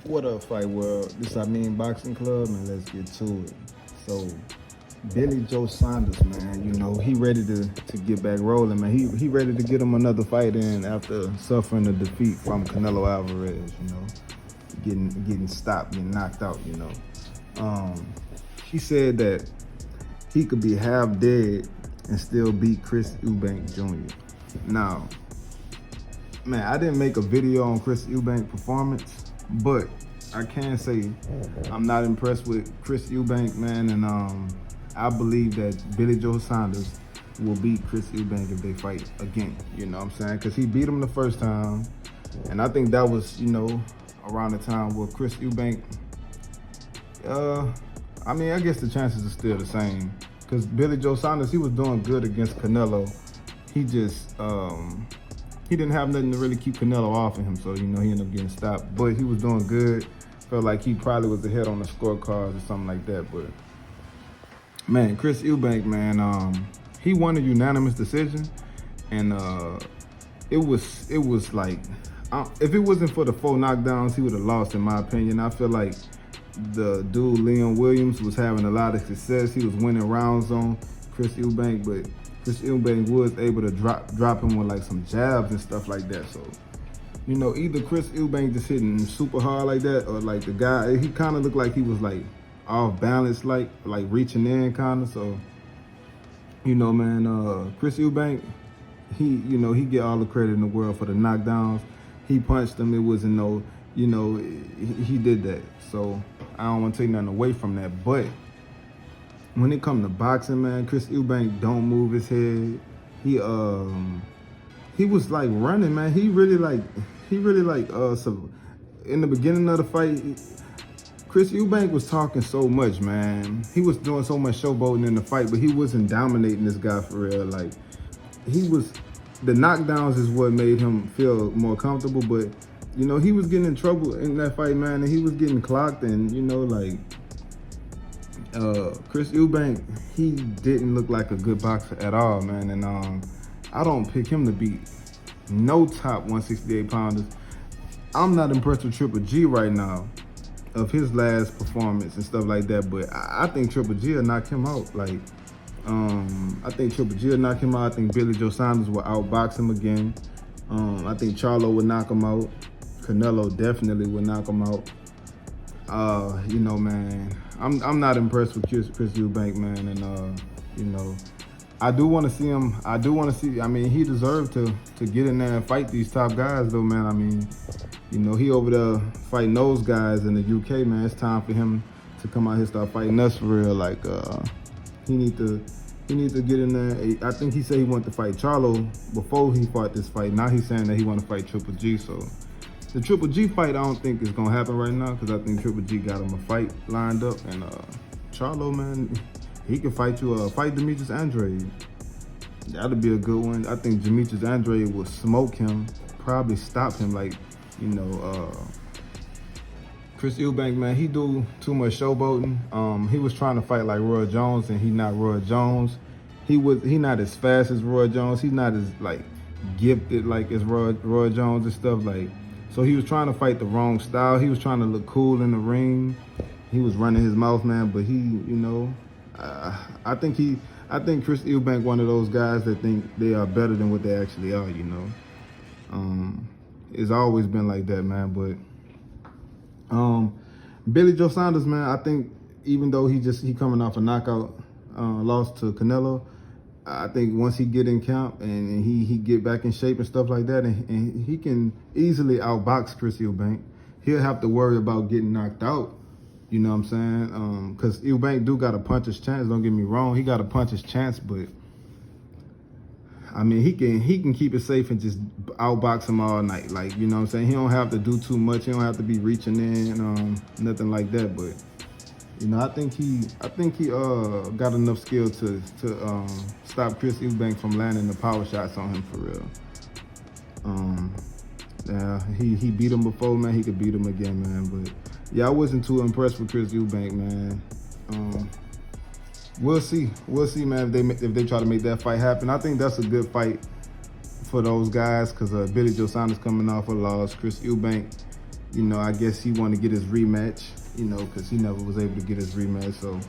What up, Fight World? This Amin Boxing Club, and let's get to it. So, Billy Joe Saunders, man, you know, he ready to get back rolling, man. He ready to get him another fight in after suffering a defeat from Canelo Alvarez, you know, getting stopped, getting knocked out, you know. He said that he could be half dead and still beat Chris Eubank Jr. Now, man, I didn't make a video on Chris Eubank performance, but I can say I'm not impressed with Chris Eubank, man, and I believe that Billy Joe Saunders will beat Chris Eubank if they fight again, you know what I'm saying? Because he beat him the first time, and I think that was, you know, around the time where Chris Eubank, I mean, I guess the chances are still the same, because Billy Joe Saunders, he was doing good against Canelo. He just, he didn't have nothing to really keep Canelo off of him, so, you know, he ended up getting stopped. But he was doing good. Felt like he probably was ahead on the scorecards or something like that. But, man, Chris Eubank, man, he won a unanimous decision. And it was like, if it wasn't for the 4 knockdowns, he would have lost, in my opinion. I feel like the dude, Leon Williams, was having a lot of success. He was winning rounds on Chris Eubank, but Chris Eubank was able to drop him with like some jabs and stuff like that. So, you know, either Chris Eubank just hitting super hard like that, or like the guy, he kind of looked like he was like off balance, like reaching in kind of. So, you know, man, Chris Eubank, he get all the credit in the world for the knockdowns. He punched him. It wasn't no, you know, he did that. So I don't want to take nothing away from that, but when it comes to boxing, man, Chris Eubank don't move his head. He was like running, man. He really like so in the beginning of the fight, Chris Eubank was talking so much, man. He was doing so much showboating in the fight, but he wasn't dominating this guy for real. Like, the knockdowns is what made him feel more comfortable, but you know, he was getting in trouble in that fight, man, and he was getting clocked, and you know, like, Chris Eubank, he didn't look like a good boxer at all, man. And I don't pick him to beat no top 168 pounders. I'm not impressed with Triple G right now of his last performance and stuff like that, but I think Triple G will knock him out. Like, I think Triple G will knock him out. I think Billy Joe Saunders will outbox him again. I think Charlo will knock him out. Canelo definitely will knock him out. You know, man, I'm not impressed with Chris Eubank, man, and you know, I do want to see him. I mean, he deserved to get in there and fight these top guys, though, man. I mean, you know, he over there fighting those guys in the UK, man. It's time for him to come out here and start fighting us for real. Like, he need to get in there. I think he said he wanted to fight Charlo before he fought this fight. Now he's saying that he want to fight Triple G. So the Triple G fight, I don't think is gonna happen right now, because I think Triple G got him a fight lined up, and Charlo, man, he can fight you. Fight Demetrius Andrade. That'd be a good one. I think Demetrius Andrade will smoke him, probably stop him. Like, you know, Chris Eubank, man, he do too much showboating. He was trying to fight like Roy Jones, and he not Roy Jones. He not as fast as Roy Jones. He's not as like gifted like as Roy Jones and stuff. Like, so he was trying to fight the wrong style. He was trying to look cool in the ring. He was running his mouth, man. But he, you know, I think Chris Eubank one of those guys that think they are better than what they actually are. You know, it's always been like that, man. But Billy Joe Saunders, man, I think even though he coming off a knockout loss to Canelo, I think once he get in camp and he get back in shape and stuff like that, and he can easily outbox Chris Eubank. He'll have to worry about getting knocked out. You know what I'm saying? Because Eubank do got a puncher's chance. Don't get me wrong, he got a puncher's chance, but I mean, he can keep it safe and just outbox him all night. Like, you know what I'm saying? He don't have to do too much. He don't have to be reaching in, nothing like that. But you know, I think he got enough skill to stop Chris Eubank from landing the power shots on him for real. Yeah, he beat him before, man. He could beat him again, man. But yeah, I wasn't too impressed with Chris Eubank, man. We'll see, man. If they try to make that fight happen, I think that's a good fight for those guys, because Billy Joe Saunders coming off a loss. Chris Eubank, You know, I guess he wanted to get his rematch, you know, because he never was able to get his rematch. So,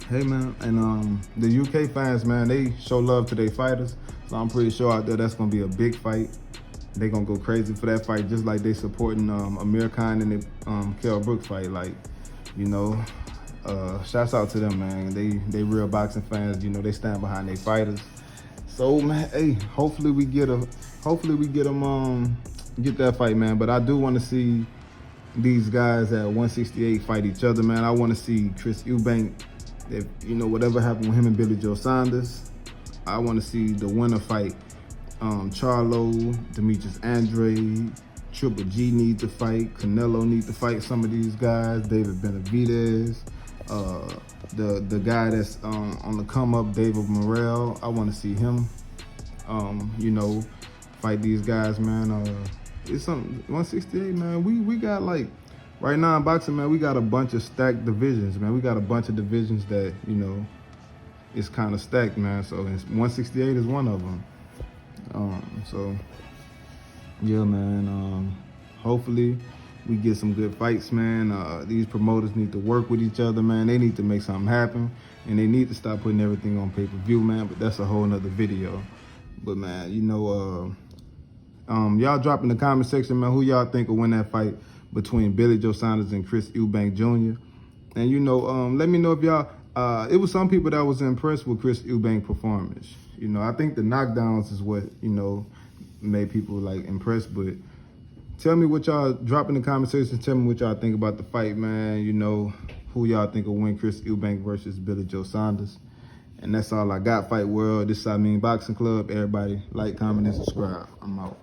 hey, man. And the UK fans, man, they show love to their fighters. So I'm pretty sure out there that's going to be a big fight. They going to go crazy for that fight, just like they supporting Amir Khan in the Kell Brook fight. Like, you know, shouts out to them, man. They real boxing fans. You know, they stand behind their fighters. So, man, hey, hopefully we get them get that fight, man. But I do want to see these guys at 168 fight each other, man. I want to see Chris Eubank. If you know whatever happened with him and Billy Joe Saunders, I want to see the winner fight. Charlo, Demetrius Andrade, Triple G need to fight. Canelo need to fight some of these guys. David Benavidez, the guy that's on the come up, David Morrell. I want to see him. You know, fight these guys, man. It's something 168, man. We got like right now in boxing, man. We got a bunch of stacked divisions, man. We got a bunch of divisions that you know it's kind of stacked, man. So 168 is one of them. So yeah, man. Hopefully we get some good fights, man. These promoters need to work with each other, man. They need to make something happen, and they need to stop putting everything on pay-per-view, man. But that's a whole nother video. But man, you know, y'all drop in the comment section, man, who y'all think will win that fight between Billy Joe Saunders and Chris Eubank Jr. And you know, let me know if y'all. It was some people that was impressed with Chris Eubank performance. You know, I think the knockdowns is what, you know, made people like impressed. But tell me what y'all, drop in the comment section. Tell me what y'all think about the fight, man. You know, who y'all think will win Chris Eubank versus Billy Joe Saunders. And that's all I got, Fight World. This is Amin Boxing Club. Everybody like, comment, and subscribe. I'm out.